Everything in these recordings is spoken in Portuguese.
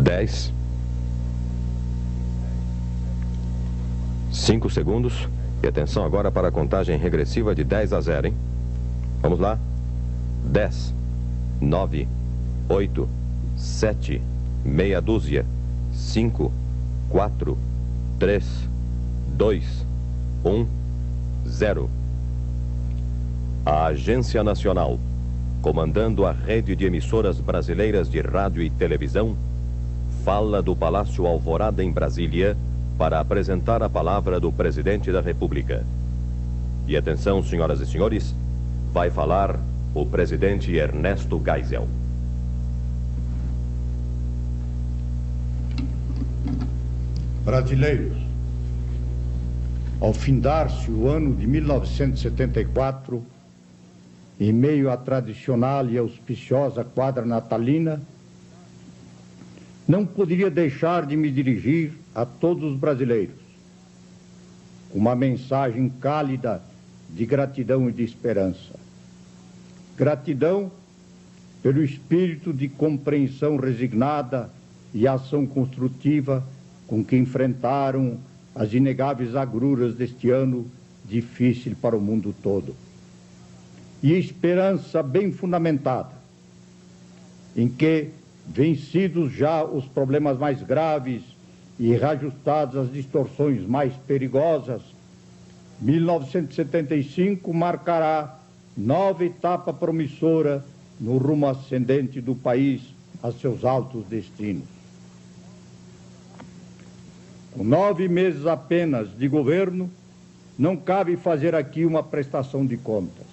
10, 5 segundos. E atenção agora para a contagem regressiva de 10 a 0, hein? Vamos lá. 10, 9, 8, 7, meia dúzia, 5, 4, 3, 2, 1, 0. A Agência Nacional, comandando a rede de emissoras brasileiras de rádio e televisão, fala do Palácio Alvorada em Brasília para apresentar a palavra do Presidente da República. E atenção, senhoras e senhores, vai falar o Presidente Ernesto Geisel. Brasileiros, ao findar-se o ano de 1974, em meio à tradicional e auspiciosa quadra natalina, não poderia deixar de me dirigir a todos os brasileiros com uma mensagem cálida de gratidão e de esperança. Gratidão pelo espírito de compreensão resignada e ação construtiva com que enfrentaram as inegáveis agruras deste ano difícil para o mundo todo. E esperança bem fundamentada, em que, vencidos já os problemas mais graves e reajustadas as distorções mais perigosas, 1975 marcará nova etapa promissora no rumo ascendente do país a seus altos destinos. Com 9 meses apenas de governo, não cabe fazer aqui uma prestação de contas.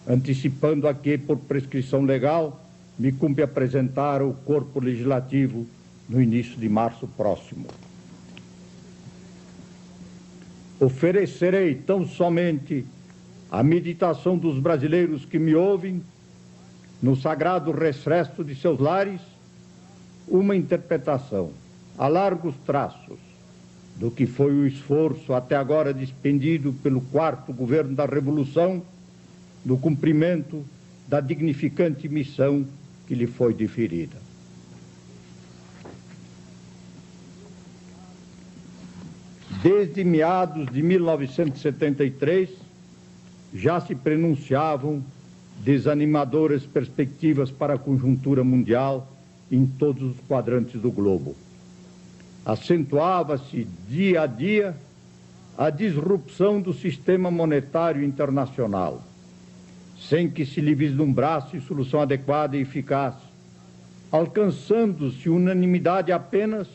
Antecipando a que, por prescrição legal, me cumpre apresentar o corpo legislativo no início de março próximo. Oferecerei tão somente à meditação dos brasileiros que me ouvem, no sagrado recesso de seus lares, uma interpretação, a largos traços, do que foi o esforço até agora despendido pelo 4º governo da Revolução no cumprimento da dignificante missão que lhe foi deferida. Desde meados de 1973, já se prenunciavam desanimadoras perspectivas para a conjuntura mundial em todos os quadrantes do globo. Acentuava-se dia a dia a disrupção do sistema monetário internacional, sem que se lhe vislumbrasse solução adequada e eficaz, alcançando-se unanimidade apenas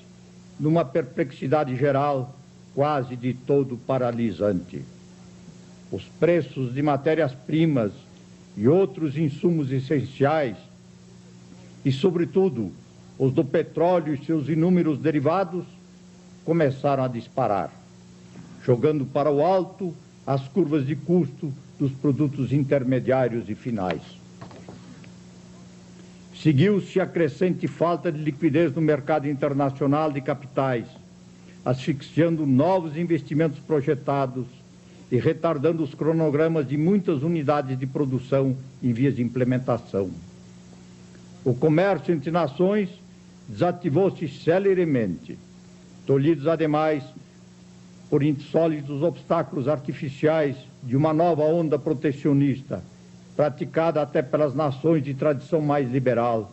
numa perplexidade geral quase de todo paralisante. Os preços de matérias-primas e outros insumos essenciais, e sobretudo os do petróleo e seus inúmeros derivados, começaram a disparar, jogando para o alto as curvas de custo dos produtos intermediários e finais. Seguiu-se a crescente falta de liquidez no mercado internacional de capitais, asfixiando novos investimentos projetados e retardando os cronogramas de muitas unidades de produção em vias de implementação. O comércio entre nações desativou-se celeremente, tolhidos ademais por insólitos obstáculos artificiais de uma nova onda protecionista, praticada até pelas nações de tradição mais liberal,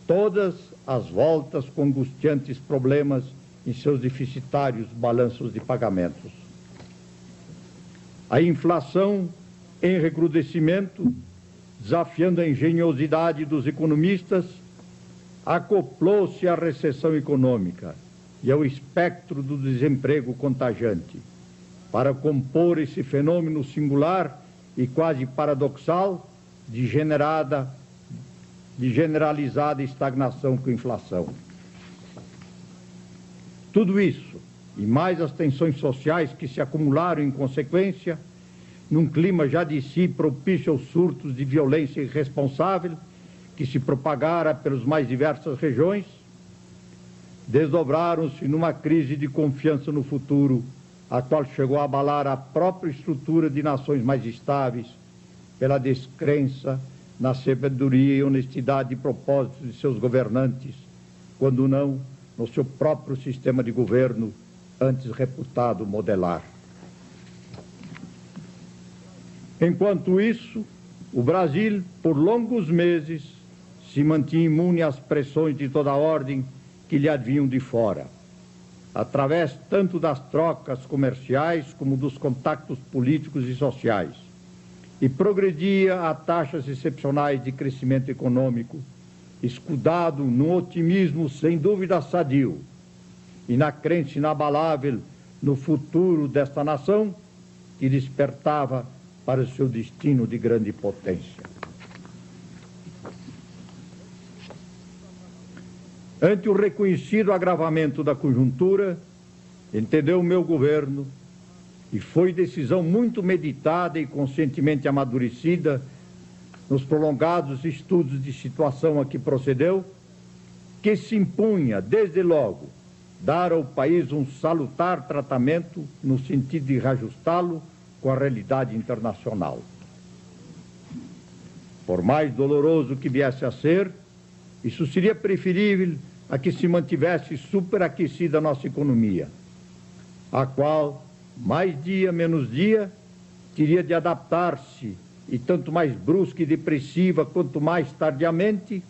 todas as voltas com angustiantes problemas em seus deficitários balanços de pagamentos. A inflação em recrudescimento, desafiando a engenhosidade dos economistas, acoplou-se à recessão econômica e ao espectro do desemprego contagiante, para compor esse fenômeno singular e quase paradoxal de generalizada estagnação com inflação. Tudo isso, e mais as tensões sociais que se acumularam em consequência, num clima já de si propício aos surtos de violência irresponsável que se propagara pelas mais diversas regiões, desdobraram-se numa crise de confiança no futuro, a qual chegou a abalar a própria estrutura de nações mais estáveis, pela descrença na sabedoria e honestidade de propósitos de seus governantes, quando não no seu próprio sistema de governo, antes reputado modelar. Enquanto isso, o Brasil, por longos meses, se mantinha imune às pressões de toda ordem que lhe advinham de fora, através tanto das trocas comerciais como dos contactos políticos e sociais, e progredia a taxas excepcionais de crescimento econômico, escudado num otimismo sem dúvida sadio e na crença inabalável no futuro desta nação que despertava para o seu destino de grande potência. Ante o reconhecido agravamento da conjuntura, entendeu o meu governo, e foi decisão muito meditada e conscientemente amadurecida nos prolongados estudos de situação a que procedeu, que se impunha, desde logo, dar ao país um salutar tratamento no sentido de reajustá-lo com a realidade internacional. Por mais doloroso que viesse a ser, isso seria preferível a que se mantivesse superaquecida a nossa economia, a qual, mais dia menos dia, teria de adaptar-se, e tanto mais brusca e depressiva quanto mais tardiamente,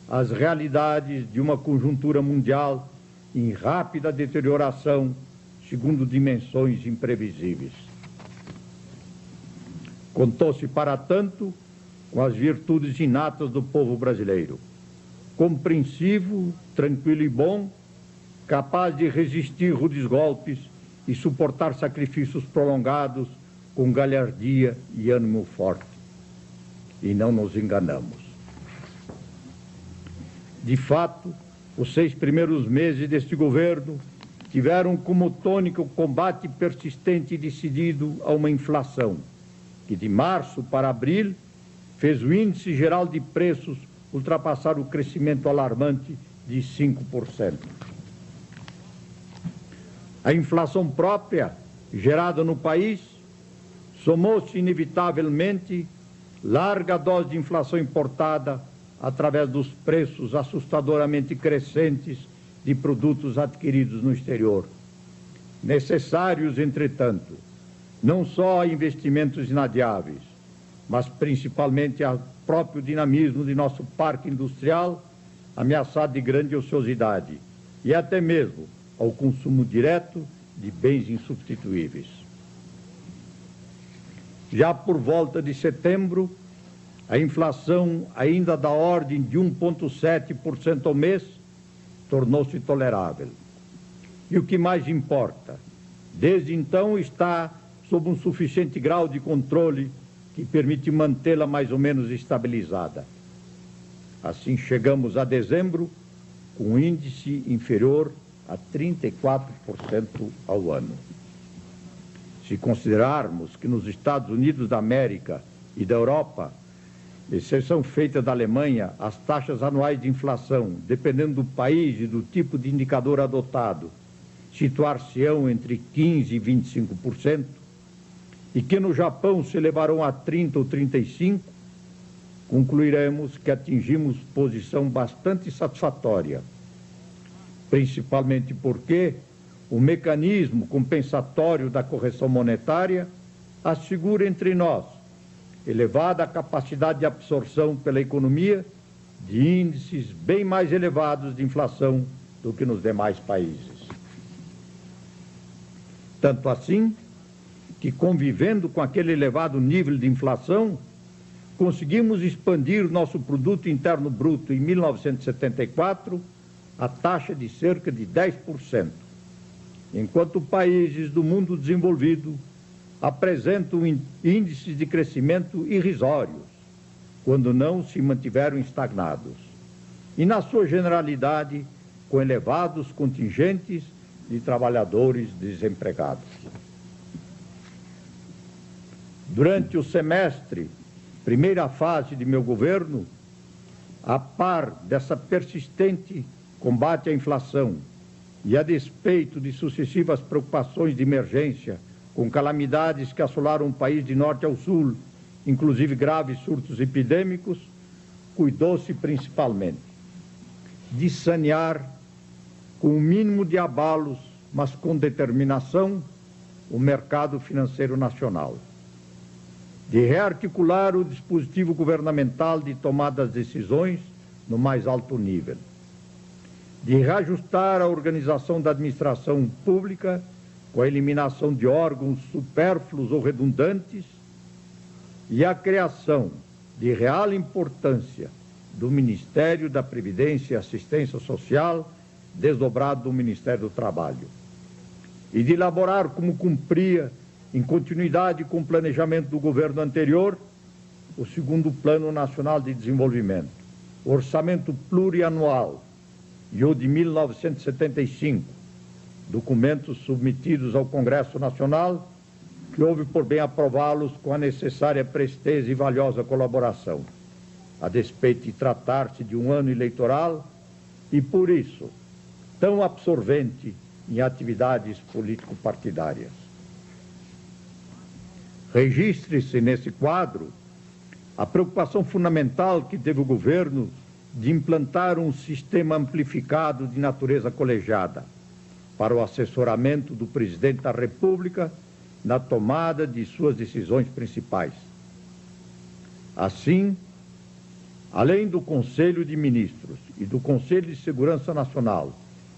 às realidades de uma conjuntura mundial em rápida deterioração, segundo dimensões imprevisíveis. Contou-se, para tanto, com as virtudes inatas do povo brasileiro: compreensivo, tranquilo e bom, capaz de resistir rudes golpes e suportar sacrifícios prolongados com galhardia e ânimo forte. E não nos enganamos. De fato, os 6 primeiros meses deste governo tiveram como tônica o combate persistente e decidido a uma inflação, que de março para abril fez o índice geral de preços ultrapassar o crescimento alarmante de 5%. A inflação própria, gerada no país, somou-se inevitavelmente larga dose de inflação importada através dos preços assustadoramente crescentes de produtos adquiridos no exterior. Necessários, entretanto, não só a investimentos inadiáveis, mas principalmente ao próprio dinamismo de nosso parque industrial, ameaçado de grande ociosidade, e até mesmo ao consumo direto de bens insubstituíveis. Já por volta de setembro, a inflação, ainda da ordem de 1,7% ao mês, tornou-se tolerável. E o que mais importa, desde então está sob um suficiente grau de controle que permite mantê-la mais ou menos estabilizada. Assim, chegamos a dezembro com um índice inferior a 34% ao ano. Se considerarmos que nos Estados Unidos da América e da Europa, exceção feita da Alemanha, as taxas anuais de inflação, dependendo do país e do tipo de indicador adotado, situar-se-ão entre 15% e 25%, e que no Japão se elevarão a 30% ou 35%, concluiremos que atingimos posição bastante satisfatória, principalmente porque o mecanismo compensatório da correção monetária assegura entre nós elevada capacidade de absorção pela economia de índices bem mais elevados de inflação do que nos demais países. Tanto assim que, convivendo com aquele elevado nível de inflação, conseguimos expandir nosso produto interno bruto em 1974 a taxa de cerca de 10%, enquanto países do mundo desenvolvido apresentam índices de crescimento irrisórios, quando não se mantiveram estagnados, e na sua generalidade com elevados contingentes de trabalhadores desempregados. Durante o semestre, primeira fase de meu governo, a par dessa persistente combate à inflação e a despeito de sucessivas preocupações de emergência com calamidades que assolaram o país de norte ao sul, inclusive graves surtos epidêmicos, cuidou-se principalmente de sanear, com o mínimo de abalos, mas com determinação, o mercado financeiro nacional, de rearticular o dispositivo governamental de tomada das decisões no mais alto nível, de reajustar a organização da administração pública com a eliminação de órgãos supérfluos ou redundantes e a criação de real importância do Ministério da Previdência e Assistência Social, desdobrado do Ministério do Trabalho, e de elaborar, como cumpria, em continuidade com o planejamento do governo anterior, o segundo Plano Nacional de Desenvolvimento, o Orçamento Plurianual e o de 1975, documentos submetidos ao Congresso Nacional, que houve por bem aprová-los com a necessária presteza e valiosa colaboração, a despeito de tratar-se de um ano eleitoral e, por isso, tão absorvente em atividades político-partidárias. Registre-se nesse quadro a preocupação fundamental que teve o governo de implantar um sistema amplificado de natureza colegiada para o assessoramento do presidente da República na tomada de suas decisões principais. Assim, além do Conselho de Ministros e do Conselho de Segurança Nacional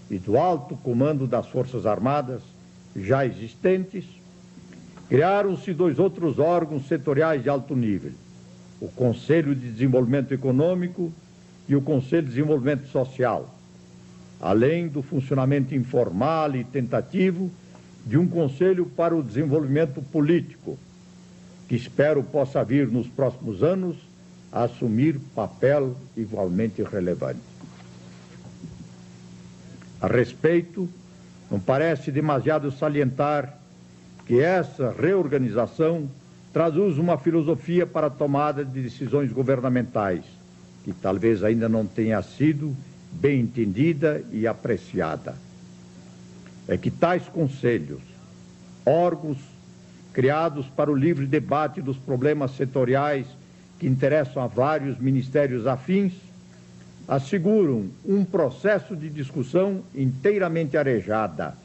e do Alto Comando das Forças Armadas já existentes, criaram-se 2 outros órgãos setoriais de alto nível, o Conselho de Desenvolvimento Econômico e o Conselho de Desenvolvimento Social, além do funcionamento informal e tentativo de um Conselho para o Desenvolvimento Político, que espero possa vir nos próximos anos a assumir papel igualmente relevante. A respeito, não parece demasiado salientar que essa reorganização traduz uma filosofia para a tomada de decisões governamentais, que talvez ainda não tenha sido bem entendida e apreciada. É que tais conselhos, órgãos criados para o livre debate dos problemas setoriais que interessam a vários ministérios afins, asseguram um processo de discussão inteiramente arejada,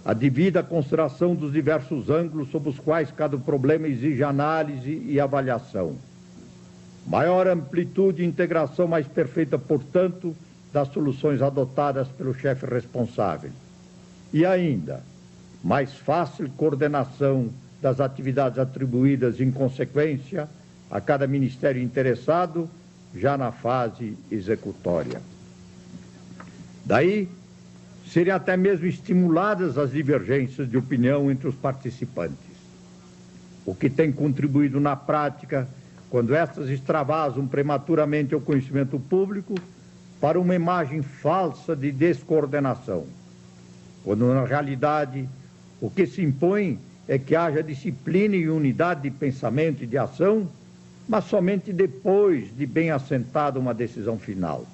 a devida consideração dos diversos ângulos sob os quais cada problema exige análise e avaliação. Maior amplitude e integração mais perfeita, portanto, das soluções adotadas pelo chefe responsável. E ainda, mais fácil coordenação das atividades atribuídas em consequência a cada ministério interessado, já na fase executória. Daí, seriam até mesmo estimuladas as divergências de opinião entre os participantes, o que tem contribuído na prática, quando estas extravasam prematuramente ao conhecimento público, para uma imagem falsa de descoordenação, quando na realidade o que se impõe é que haja disciplina e unidade de pensamento e de ação, mas somente depois de bem assentada uma decisão final.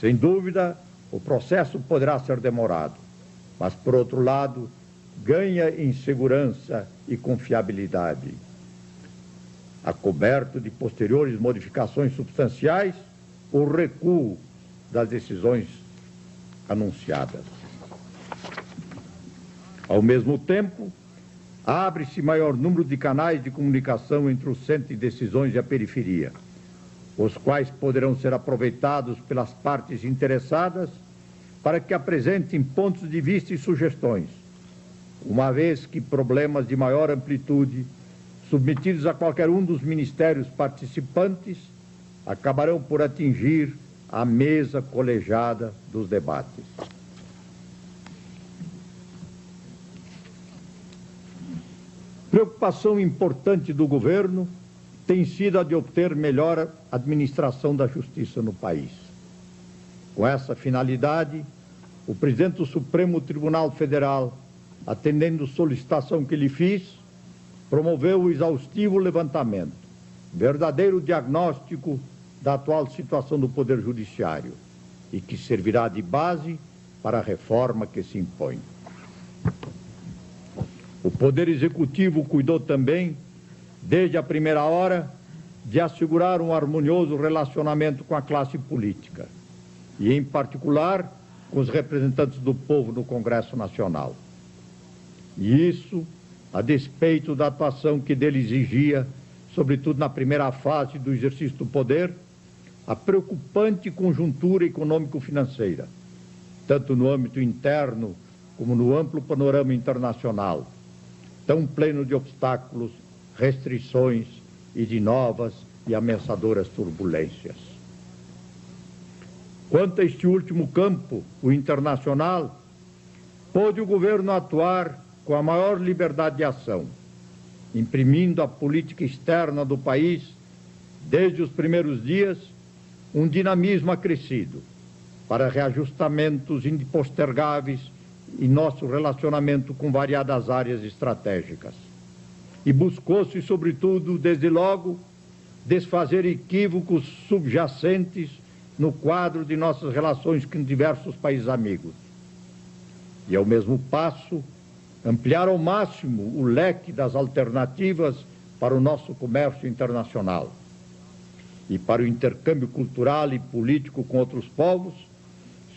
Sem dúvida, o processo poderá ser demorado, mas, por outro lado, ganha em segurança e confiabilidade. Acoberto de posteriores modificações substanciais, o recuo das decisões anunciadas. Ao mesmo tempo, abre-se maior número de canais de comunicação entre o centro de decisões e a periferia, os quais poderão ser aproveitados pelas partes interessadas para que apresentem pontos de vista e sugestões, uma vez que problemas de maior amplitude, submetidos a qualquer um dos ministérios participantes, acabarão por atingir a mesa colegiada dos debates. Preocupação importante do governo tem sido a de obter melhor administração da justiça no país. Com essa finalidade, o presidente do Supremo Tribunal Federal, atendendo solicitação que lhe fiz, promoveu o exaustivo levantamento, verdadeiro diagnóstico da atual situação do Poder Judiciário e que servirá de base para a reforma que se impõe. O Poder Executivo cuidou também, desde a primeira hora, de assegurar um harmonioso relacionamento com a classe política e, em particular, com os representantes do povo no Congresso Nacional. E isso, a despeito da atuação que dele exigia, sobretudo na primeira fase do exercício do poder, a preocupante conjuntura econômico-financeira, tanto no âmbito interno como no amplo panorama internacional, tão pleno de obstáculos, restrições e de novas e ameaçadoras turbulências. Quanto a este último campo, o internacional, pôde o governo atuar com a maior liberdade de ação, imprimindo à política externa do país, desde os primeiros dias, um dinamismo acrescido para reajustamentos impostergáveis em nosso relacionamento com variadas áreas estratégicas. E buscou-se, sobretudo, desde logo, desfazer equívocos subjacentes no quadro de nossas relações com diversos países amigos. E, ao mesmo passo, ampliar ao máximo o leque das alternativas para o nosso comércio internacional e para o intercâmbio cultural e político com outros povos,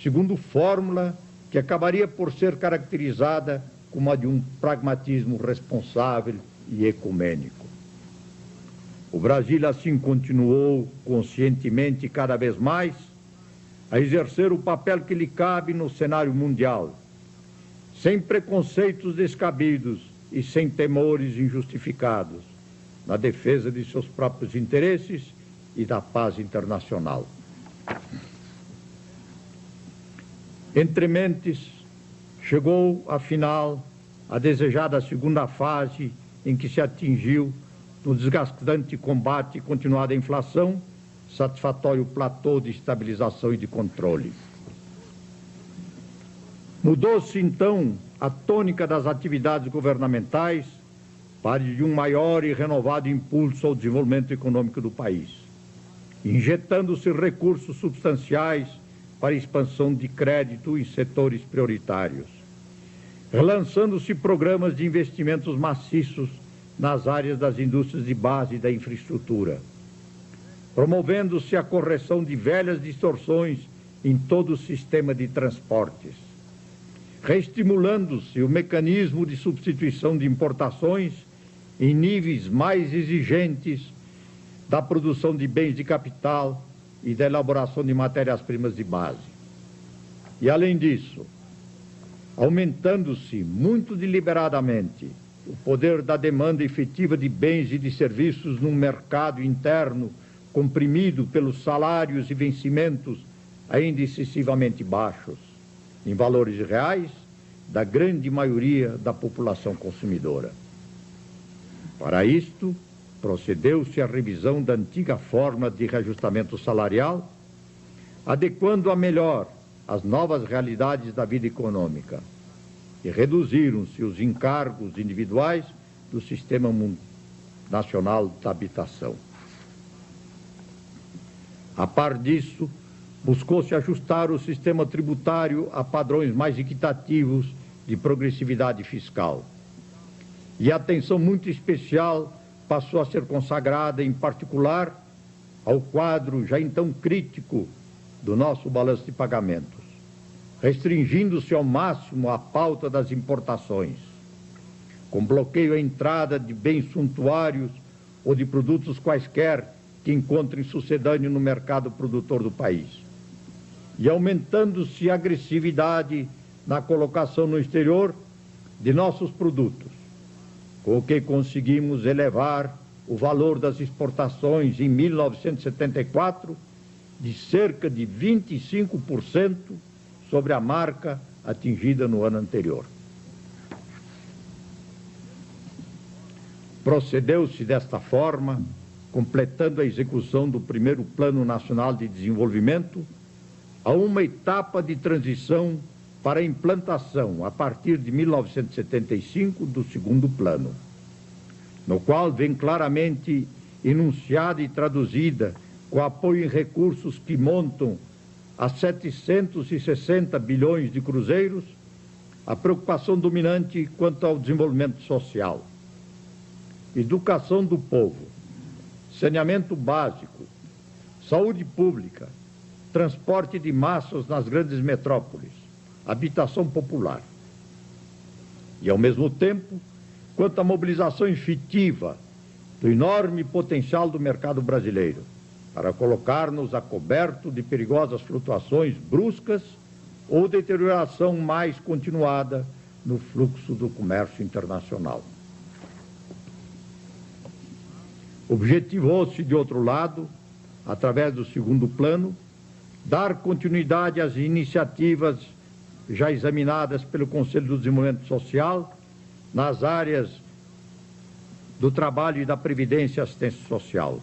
segundo fórmula que acabaria por ser caracterizada como a de um pragmatismo responsável e ecumênico. O Brasil, assim, continuou conscientemente cada vez mais a exercer o papel que lhe cabe no cenário mundial, sem preconceitos descabidos e sem temores injustificados, na defesa de seus próprios interesses e da paz internacional. Entre mentes, chegou, afinal, a desejada segunda fase em que se atingiu, no desgastante combate e continuada inflação, satisfatório platô de estabilização e de controle. Mudou-se, então, a tônica das atividades governamentais para de um maior e renovado impulso ao desenvolvimento econômico do país, injetando-se recursos substanciais para a expansão de crédito em setores prioritários, relançando-se programas de investimentos maciços nas áreas das indústrias de base e da infraestrutura, promovendo-se a correção de velhas distorções em todo o sistema de transportes, reestimulando-se o mecanismo de substituição de importações em níveis mais exigentes da produção de bens de capital e da elaboração de matérias-primas de base. E, além disso, aumentando-se muito deliberadamente o poder da demanda efetiva de bens e de serviços num mercado interno comprimido pelos salários e vencimentos ainda excessivamente baixos, em valores reais, da grande maioria da população consumidora. Para isto, procedeu-se à revisão da antiga forma de reajustamento salarial, adequando-a melhor às novas realidades da vida econômica, e reduziram-se os encargos individuais do Sistema Nacional da Habitação. A par disso, buscou-se ajustar o sistema tributário a padrões mais equitativos de progressividade fiscal. E a atenção muito especial passou a ser consagrada, em particular, ao quadro já então crítico do nosso balanço de pagamentos, restringindo-se ao máximo a pauta das importações, com bloqueio à entrada de bens suntuários ou de produtos quaisquer que encontrem sucedâneo no mercado produtor do país, e aumentando-se a agressividade na colocação no exterior de nossos produtos, com o que conseguimos elevar o valor das exportações em 1974 de cerca de 25% sobre a marca atingida no ano anterior. Procedeu-se desta forma, completando a execução do primeiro Plano Nacional de Desenvolvimento, a uma etapa de transição para a implantação, a partir de 1975, do segundo plano, no qual vem claramente enunciada e traduzida, com apoio em recursos que montam a 760 bilhões de cruzeiros, a preocupação dominante quanto ao desenvolvimento social. Educação do povo, saneamento básico, saúde pública, transporte de massas nas grandes metrópoles, habitação popular. E, ao mesmo tempo, quanto à mobilização efetiva do enorme potencial do mercado brasileiro, para colocar-nos a coberto de perigosas flutuações bruscas ou deterioração mais continuada no fluxo do comércio internacional. Objetivou-se, de outro lado, através do segundo plano, dar continuidade às iniciativas já examinadas pelo Conselho do Desenvolvimento Social nas áreas do trabalho e da previdência e assistência social,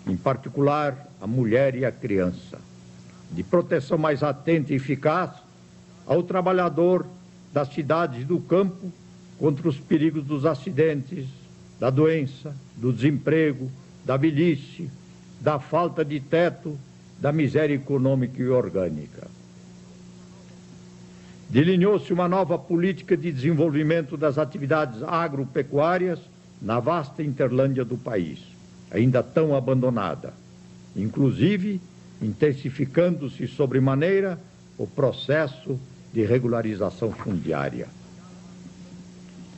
em particular a mulher e a criança, de proteção mais atenta e eficaz ao trabalhador das cidades e do campo contra os perigos dos acidentes, da doença, do desemprego, da velhice, da falta de teto, da miséria econômica e orgânica. Delineou-se uma nova política de desenvolvimento das atividades agropecuárias na vasta Interlândia do país, ainda tão abandonada, inclusive intensificando-se sobremaneira o processo de regularização fundiária.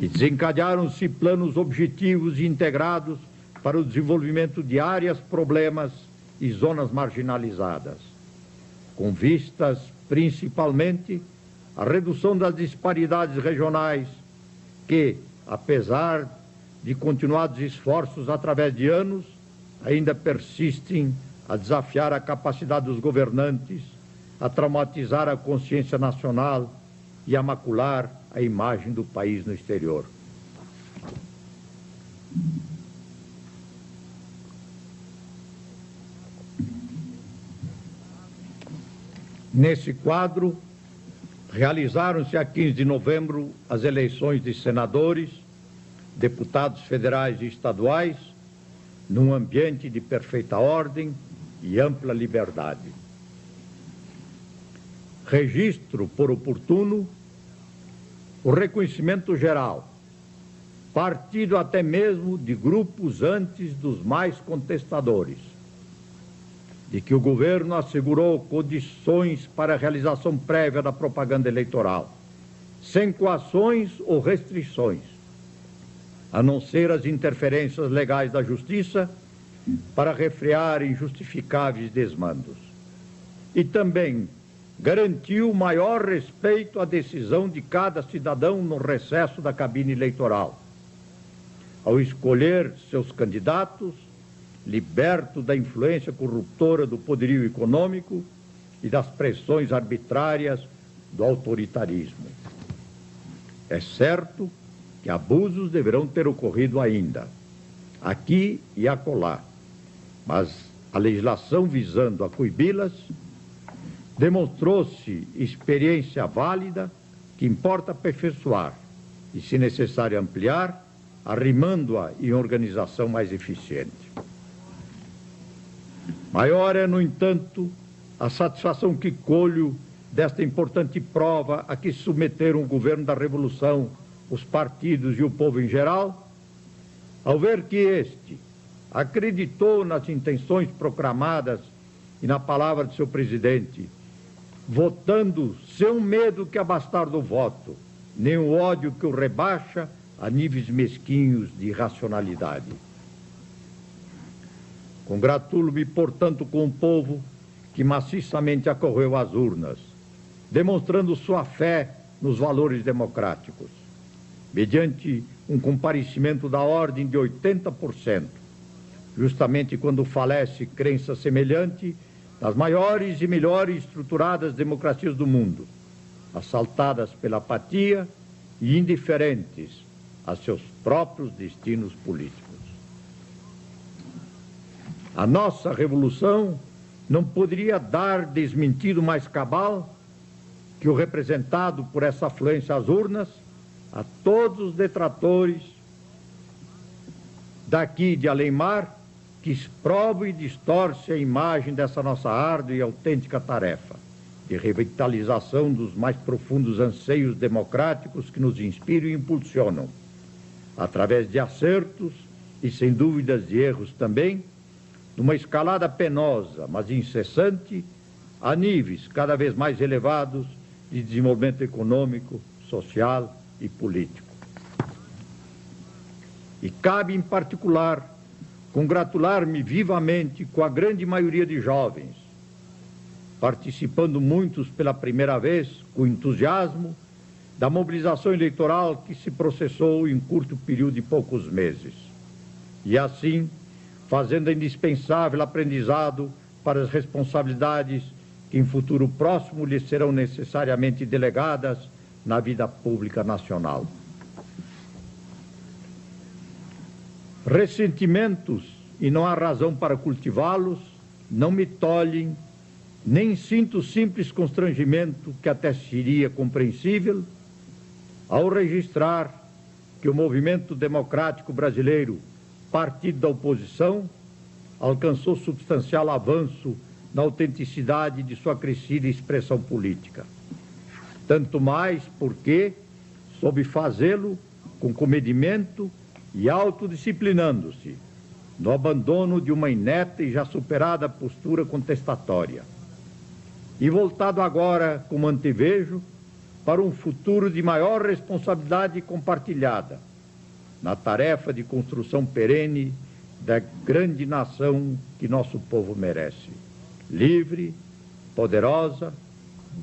E desencadearam-se planos objetivos e integrados para o desenvolvimento de áreas, problemas e zonas marginalizadas, com vistas principalmente à redução das disparidades regionais que, apesar de continuados esforços através de anos, ainda persistem a desafiar a capacidade dos governantes, a traumatizar a consciência nacional e a macular a imagem do país no exterior. Nesse quadro, realizaram-se a 15 de novembro as eleições de senadores, deputados federais e estaduais, num ambiente de perfeita ordem e ampla liberdade. Registro, por oportuno, o reconhecimento geral, partido até mesmo de grupos antes dos mais contestadores, de que o governo assegurou condições para a realização prévia da propaganda eleitoral, sem coações ou restrições, a não ser as interferências legais da Justiça para refrear injustificáveis desmandos. E também garantiu maior respeito à decisão de cada cidadão no recesso da cabine eleitoral, ao escolher seus candidatos, liberto da influência corruptora do poderio econômico e das pressões arbitrárias do autoritarismo. É certo que abusos deverão ter ocorrido ainda, aqui e acolá, mas a legislação visando a coibi-las demonstrou-se experiência válida que importa aperfeiçoar e, se necessário, ampliar, arrimando-a em organização mais eficiente. Maior é, no entanto, a satisfação que colho desta importante prova a que se submeteram o governo da Revolução, os partidos e o povo em geral, ao ver que este acreditou nas intenções proclamadas e na palavra de seu presidente, votando sem o medo que abastar do voto, nem o ódio que o rebaixa a níveis mesquinhos de irracionalidade. Congratulo-me, portanto, com o povo que maciçamente acorreu às urnas, demonstrando sua fé nos valores democráticos, mediante um comparecimento da ordem de 80%, justamente quando falece crença semelhante nas maiores e melhores estruturadas democracias do mundo, assaltadas pela apatia e indiferentes a seus próprios destinos políticos. A nossa revolução não poderia dar desmentido mais cabal que o representado por essa afluência às urnas a todos os detratores daqui de além-mar que exprovam e distorcem a imagem dessa nossa árdua e autêntica tarefa de revitalização dos mais profundos anseios democráticos que nos inspiram e impulsionam, através de acertos e, sem dúvidas, de erros também, numa escalada penosa, mas incessante, a níveis cada vez mais elevados de desenvolvimento econômico, social e político. E cabe, em particular, congratular-me vivamente com a grande maioria de jovens, participando muitos pela primeira vez, com entusiasmo, da mobilização eleitoral que se processou em curto período de poucos meses. E assim, fazendo indispensável aprendizado para as responsabilidades que em futuro próximo lhes serão necessariamente delegadas na vida pública nacional. Ressentimentos, e não há razão para cultivá-los, não me tolhem, nem sinto simples constrangimento, que até seria compreensível, ao registrar que o movimento democrático brasileiro, partido da oposição, alcançou substancial avanço na autenticidade de sua crescida expressão política. Tanto mais porque soube fazê-lo com comedimento e autodisciplinando-se, no abandono de uma inepta e já superada postura contestatória. E voltado agora, como antevejo, para um futuro de maior responsabilidade compartilhada, na tarefa de construção perene da grande nação que nosso povo merece. Livre, poderosa,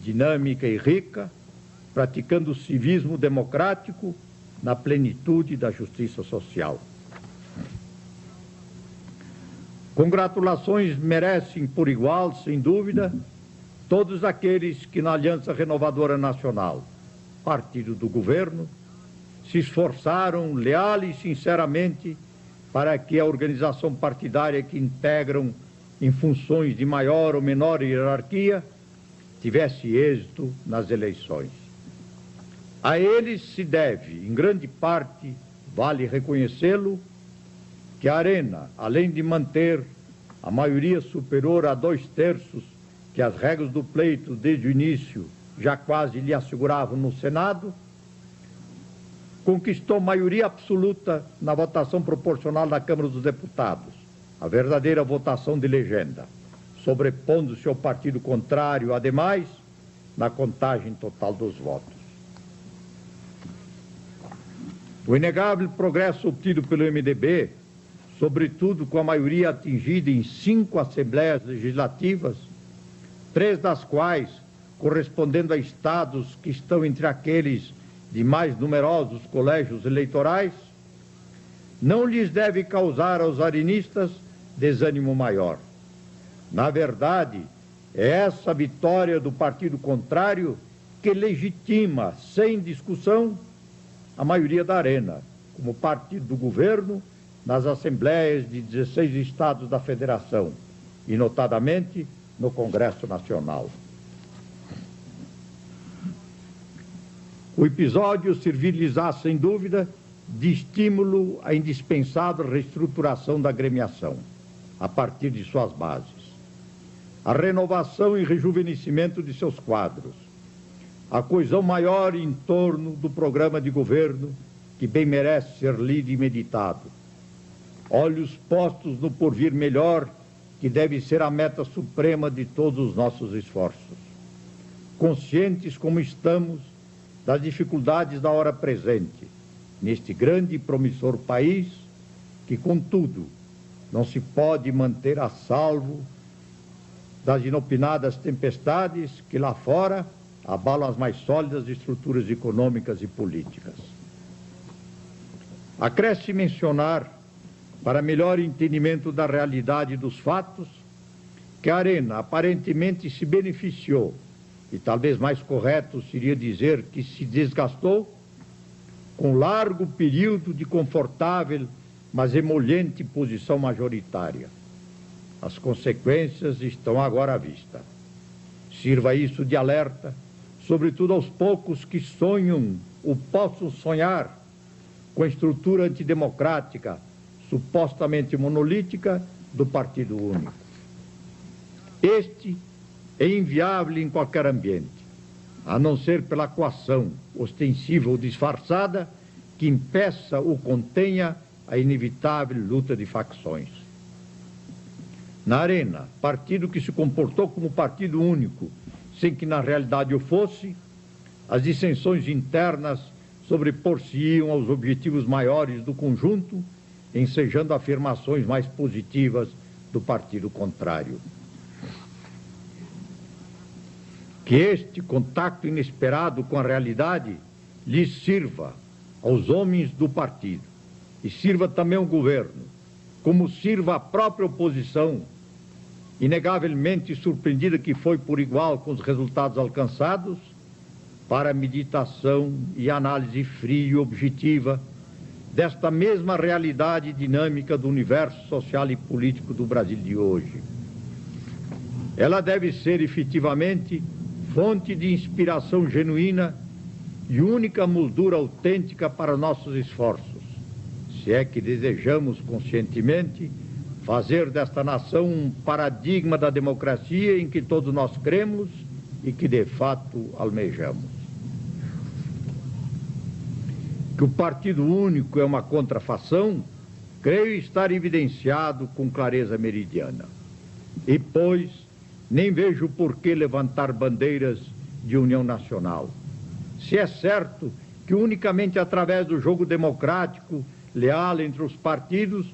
dinâmica e rica, praticando o civismo democrático na plenitude da justiça social. Congratulações merecem por igual, sem dúvida, todos aqueles que na Aliança Renovadora Nacional, partido do governo, se esforçaram leal e sinceramente para que a organização partidária que integram em funções de maior ou menor hierarquia tivesse êxito nas eleições. A eles se deve, em grande parte, vale reconhecê-lo, que a Arena, além de manter a maioria superior a 2/3 que as regras do pleito desde o início já quase lhe asseguravam no Senado, conquistou maioria absoluta na votação proporcional da Câmara dos Deputados, a verdadeira votação de legenda, sobrepondo-se ao partido contrário, ademais, na contagem total dos votos. O inegável progresso obtido pelo MDB, sobretudo com a maioria atingida em 5 assembleias legislativas, 3 das quais correspondendo a estados que estão entre aqueles de mais numerosos colégios eleitorais, não lhes deve causar aos arenistas desânimo maior. Na verdade, é essa vitória do partido contrário que legitima, sem discussão, a maioria da Arena, como partido do governo, nas assembleias de 16 estados da Federação, e notadamente no Congresso Nacional. O episódio servir-lhes-á, sem dúvida, de estímulo à indispensável reestruturação da agremiação, a partir de suas bases, a renovação e rejuvenescimento de seus quadros, a coesão maior em torno do programa de governo, que bem merece ser lido e meditado, olhos postos no porvir melhor, que deve ser a meta suprema de todos os nossos esforços. Conscientes como estamos das dificuldades da hora presente, neste grande e promissor país, que, contudo, não se pode manter a salvo das inopinadas tempestades que lá fora abalam as mais sólidas estruturas econômicas e políticas. Acresce mencionar, para melhor entendimento da realidade dos fatos, que a Arena aparentemente se beneficiou, e talvez mais correto seria dizer que se desgastou, com largo período de confortável, mas emolente posição majoritária. As consequências estão agora à vista. Sirva isso de alerta, sobretudo aos poucos que sonham ou possam sonhar com a estrutura antidemocrática, supostamente monolítica, do Partido Único. Este é inviável em qualquer ambiente, a não ser pela coação, ostensiva ou disfarçada, que impeça ou contenha a inevitável luta de facções. Na arena, partido que se comportou como partido único, sem que na realidade o fosse, as dissensões internas sobrepor-se-iam aos objetivos maiores do conjunto, ensejando afirmações mais positivas do partido contrário. Que este contato inesperado com a realidade lhes sirva aos homens do partido e sirva também ao governo, como sirva a própria oposição, inegavelmente surpreendida que foi por igual com os resultados alcançados, para a meditação e análise fria e objetiva desta mesma realidade dinâmica do universo social e político do Brasil de hoje. Ela deve ser efetivamente fonte de inspiração genuína e única moldura autêntica para nossos esforços, se é que desejamos conscientemente fazer desta nação um paradigma da democracia em que todos nós cremos e que de fato almejamos. Que o partido único é uma contrafação, creio estar evidenciado com clareza meridiana. E, pois, nem vejo por que levantar bandeiras de união nacional. Se é certo que unicamente através do jogo democrático, leal entre os partidos,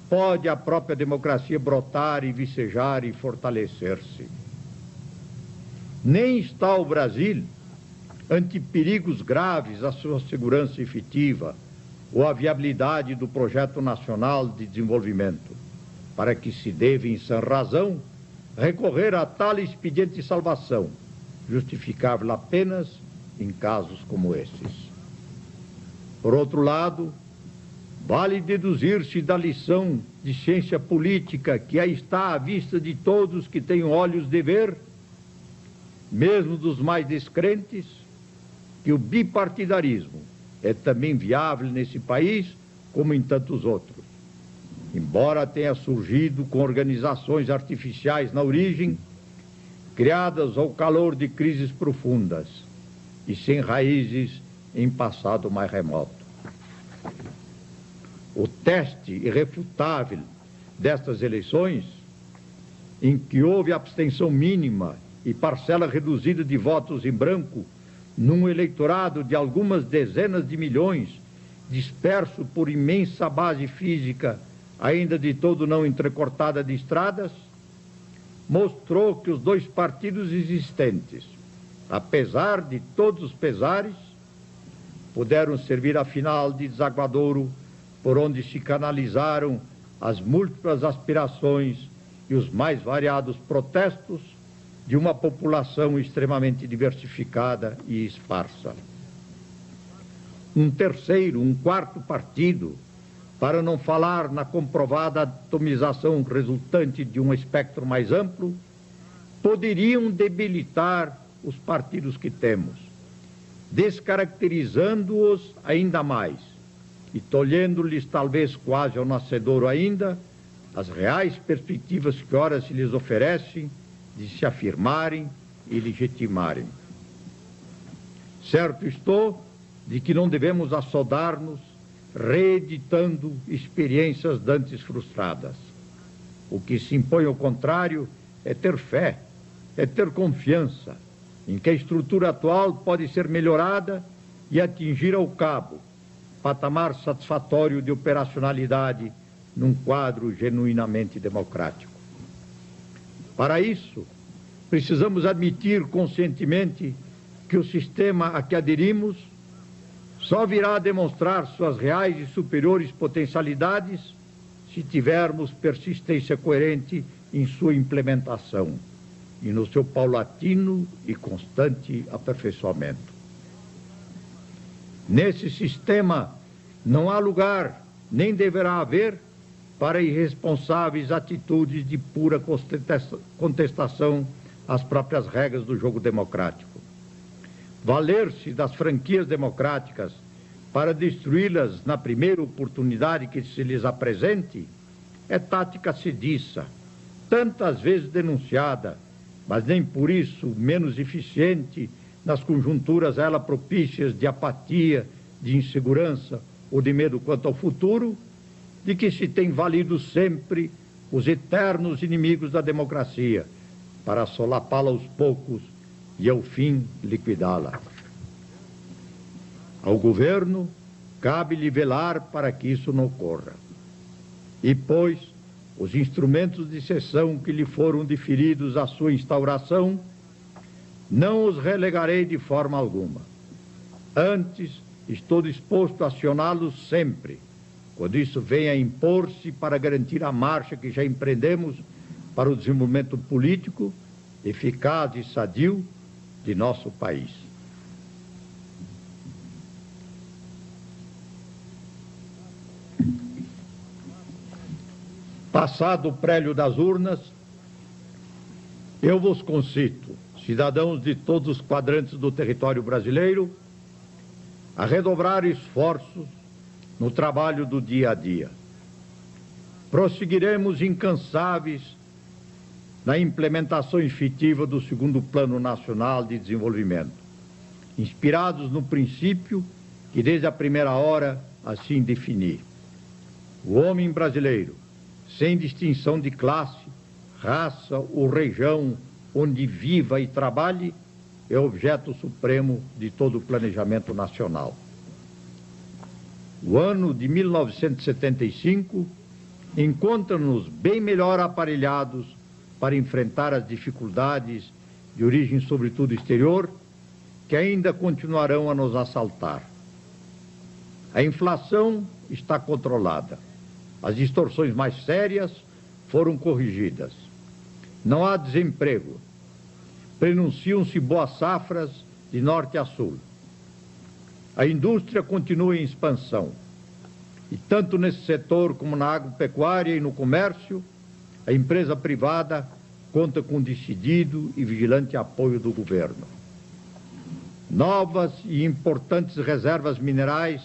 pode a própria democracia brotar e vicejar e fortalecer-se. Nem está o Brasil ante perigos graves à sua segurança efetiva ou à viabilidade do projeto nacional de desenvolvimento, para que se deve, em sã razão, recorrer a tal expediente de salvação, justificável apenas em casos como esses. Por outro lado, vale deduzir-se da lição de ciência política que aí está à vista de todos que têm olhos de ver, mesmo dos mais descrentes, que o bipartidarismo é também viável nesse país como em tantos outros. Embora tenha surgido com organizações artificiais na origem, criadas ao calor de crises profundas e sem raízes em passado mais remoto. O teste irrefutável destas eleições, em que houve abstenção mínima e parcela reduzida de votos em branco, num eleitorado de algumas dezenas de milhões, disperso por imensa base física, ainda de todo não entrecortada de estradas, mostrou que os dois partidos existentes, apesar de todos os pesares, puderam servir afinal de desaguadouro por onde se canalizaram as múltiplas aspirações e os mais variados protestos de uma população extremamente diversificada e esparsa. Um quarto partido, para não falar na comprovada atomização resultante de um espectro mais amplo, poderiam debilitar os partidos que temos, descaracterizando-os ainda mais e tolhendo-lhes talvez quase ao nascedouro ainda as reais perspectivas que ora se lhes oferecem de se afirmarem e legitimarem. Certo estou de que não devemos assodar-nos reeditando experiências dantes frustradas. O que se impõe ao contrário é ter fé, é ter confiança em que a estrutura atual pode ser melhorada e atingir ao cabo patamar satisfatório de operacionalidade num quadro genuinamente democrático. Para isso, precisamos admitir conscientemente que o sistema a que aderimos só virá a demonstrar suas reais e superiores potencialidades se tivermos persistência coerente em sua implementação e no seu paulatino e constante aperfeiçoamento. Nesse sistema não há lugar, nem deverá haver, para irresponsáveis atitudes de pura contestação às próprias regras do jogo democrático. Valer-se das franquias democráticas para destruí-las na primeira oportunidade que se lhes apresente é tática sediça, tantas vezes denunciada, mas nem por isso menos eficiente nas conjunturas a ela propícias de apatia, de insegurança ou de medo quanto ao futuro, de que se tem valido sempre os eternos inimigos da democracia, para solapá-la aos poucos e, ao fim, liquidá-la. Ao governo, cabe-lhe velar para que isso não ocorra. E, pois, os instrumentos de sessão que lhe foram deferidos à sua instauração, não os relegarei de forma alguma. Antes, estou disposto a acioná-los sempre, quando isso venha a impor-se para garantir a marcha que já empreendemos para o desenvolvimento político, eficaz e sadio de nosso país. Passado o prélio das urnas, eu vos concito, cidadãos de todos os quadrantes do território brasileiro, a redobrar esforços no trabalho do dia a dia. Prosseguiremos incansáveis na implementação efetiva do segundo Plano Nacional de Desenvolvimento, inspirados no princípio que desde a primeira hora assim defini. O homem brasileiro, sem distinção de classe, raça ou região onde viva e trabalhe, é objeto supremo de todo o planejamento nacional. O ano de 1975 encontra-nos bem melhor aparelhados para enfrentar as dificuldades de origem, sobretudo exterior, que ainda continuarão a nos assaltar. A inflação está controlada. As distorções mais sérias foram corrigidas. Não há desemprego. Prenunciam-se boas safras de norte a sul. A indústria continua em expansão. E tanto nesse setor como na agropecuária e no comércio, a empresa privada conta com decidido e vigilante apoio do governo. Novas e importantes reservas minerais,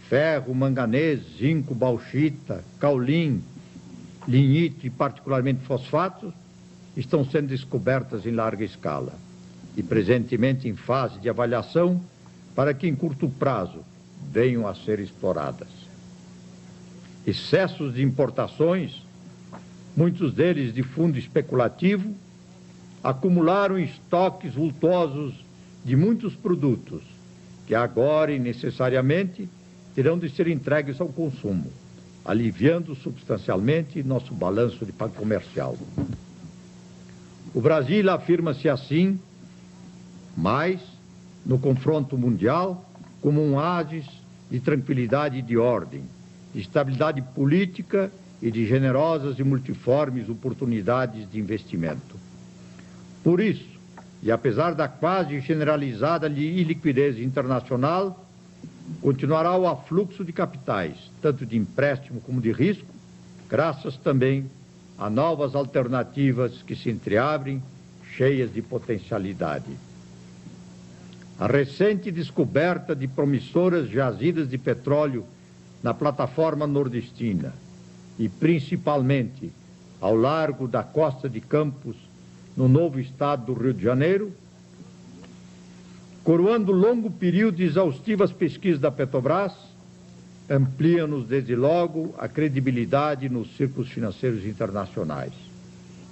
ferro, manganês, zinco, bauxita, caulim, lignite e particularmente fosfatos, estão sendo descobertas em larga escala e presentemente em fase de avaliação para que em curto prazo venham a ser exploradas. Excessos de importações, muitos deles de fundo especulativo, acumularam estoques vultosos de muitos produtos que agora e necessariamente terão de ser entregues ao consumo, aliviando substancialmente nosso balanço de comercial. O Brasil afirma-se assim, mais no confronto mundial, como um oásis de tranquilidade e de ordem, de estabilidade política e de generosas e multiformes oportunidades de investimento. Por isso, e apesar da quase generalizada iliquidez internacional, continuará o afluxo de capitais, tanto de empréstimo como de risco, graças também a novas alternativas que se entreabrem, cheias de potencialidade. A recente descoberta de promissoras jazidas de petróleo na plataforma nordestina e, principalmente, ao largo da costa de Campos, no novo estado do Rio de Janeiro, coroando longo período de exaustivas pesquisas da Petrobras, amplia-nos desde logo a credibilidade nos círculos financeiros internacionais.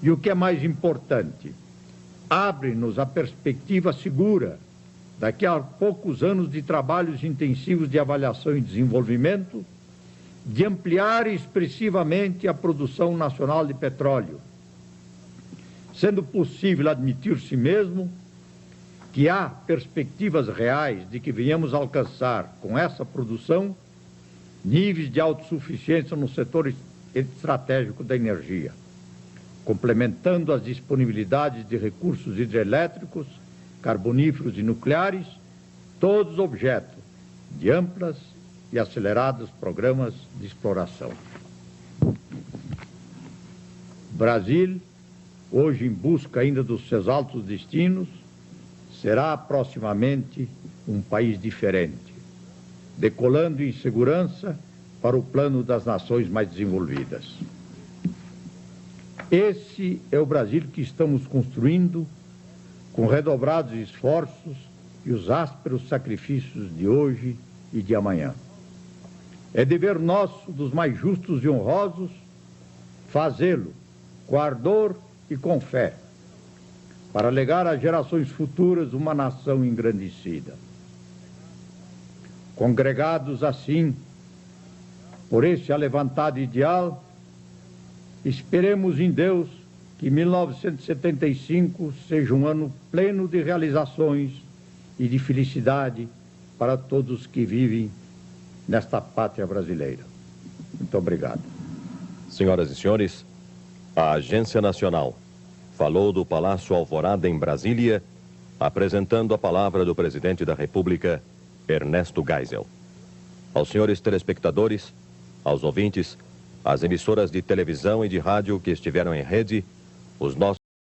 E o que é mais importante, abre-nos a perspectiva segura, daqui a poucos anos de trabalhos intensivos de avaliação e desenvolvimento, de ampliar expressivamente a produção nacional de petróleo, sendo possível admitir-se mesmo que há perspectivas reais de que venhamos a alcançar, com essa produção, níveis de autossuficiência no setor estratégico da energia, complementando as disponibilidades de recursos hidrelétricos, carboníferos e nucleares, todos objeto de amplas e acelerados programas de exploração. Brasil, hoje em busca ainda dos seus altos destinos, será proximamente um país diferente, decolando em segurança para o plano das nações mais desenvolvidas. Esse é o Brasil que estamos construindo com redobrados esforços e os ásperos sacrifícios de hoje e de amanhã. É dever nosso, dos mais justos e honrosos, fazê-lo com ardor e com fé, para legar às gerações futuras uma nação engrandecida. Congregados assim, por esse alevantado ideal, esperemos em Deus que 1975 seja um ano pleno de realizações e de felicidade para todos que vivem nesta pátria brasileira. Muito obrigado. Senhoras e senhores, a Agência Nacional falou do Palácio Alvorada em Brasília, apresentando a palavra do presidente da República, Ernesto Geisel. Aos senhores telespectadores, aos ouvintes, às emissoras de televisão e de rádio que estiveram em rede, os nossos